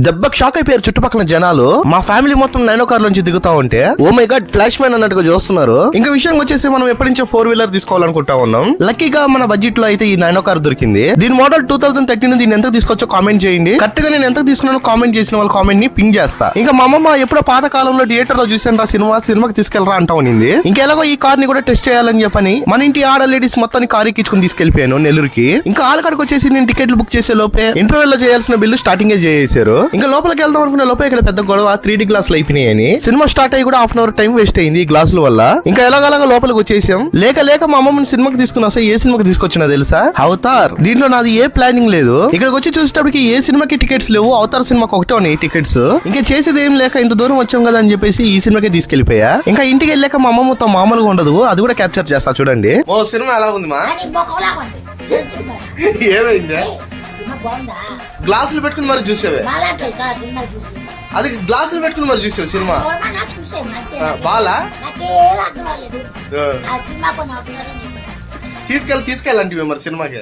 దెబ్బకి షాక్ అయిపోయారు చుట్టుపక్కల జనాలు. మా ఫ్యామిలీ మొత్తం నైనో కార్ నుంచి దిగుతా ఉంటే oh my God flash man అన్నట్టుగా చూస్తున్నారు. ఇంకా విషయం వచ్చేసి మనం ఎప్పటి నుంచో 4-వీలర్ తీసుకోవాలనుకుంటా ఉన్నాం. లక్కీగా మన బడ్జెట్ లో అయితే ఈ నైనో కార్ దొరికింది. దీని మోడల్ 2013. దీన్ని ఎంత తీసుకొచ్చో కామెంట్ చేయండి. కరెక్ట్ గా నేను ఎంత తీసుకున్నానో కామెంట్ చేసిన వాళ్ళ కామెంట్ ని పింగ్ చేస్తా. ఇంకా మా అమ్మమ్మ ఎప్పుడో పాత కాలంలో థియేటర్ లో చూసాను రా సినిమాకి తీసుకెళ్లరా అంటా ఉన్నింది. ఇంకా ఎలాగో ఈ కార్ ని కూడా టెస్ట్ చేయాలని చెప్పని మన ఇంటి ఆడ లేడీస్ మొత్తాన్ని కార్ ఎక్కించుకుని తీసుకెళ్లిపోయాను నెల్లూరుకి. ఇంకా ఆలకాడికి వచ్చేసి నేను టికెట్లు బుక్ చేసే లోపే ఇంటర్వెల్ లో చేయాల్సిన బిల్లు స్టార్టింగ్ చేసేసారు. ఇంకా లోపలికి వెళ్దాం అనుకునే లోపే ఇక్కడ పెద్ద గొడవ 3D గ్లాసులు అయిపోయినాయని. సినిమా స్టార్ట్ అయ్యి కూడా half an hour time waste అయింది ఈ గ్లాసుల వల్ల. ఇంకా ఎలాగలాగా లోపలికి వచ్చేసాం. లేక మా అమ్మమ్మని సినిమాకి తీసుకున్నా. అసలు ఏ సినిమాకి తీసుకొచ్చినా తెలుసా? అవతార్. దీంట్లో నాది ఏ ప్లానింగ్ లేదు. ఇక్కడికి వచ్చి చూసేటప్పటికి ఏ సినిమాకి టికెట్స్ లేవు. అవతార్ సినిమాకి ఒకటే ఉన్నాయి టికెట్స్. ఇంకా చేసేది ఏం లేక ఇంత దూరం వచ్చాం కదా అని చెప్పేసి ఈ సినిమాకే తీసుకెళ్లిపోయా. ఇంకా ఇంటికి వెళ్ళాక మా అమ్మ మొత్తం మామూలుగా ఉండదు. అది కూడా క్యాప్చర్ చేస్తా చూడండి. ఓ సినిమా ఎలా ఉంది మా? ఏమైంది? గ్లాసులు పెట్టుకుని మరి చూసేవే. అది గ్లాసులు పెట్టుకుని మరి చూసావు సినిమా బాలా? తీసుకెళ్ళండి మరి సినిమాకి.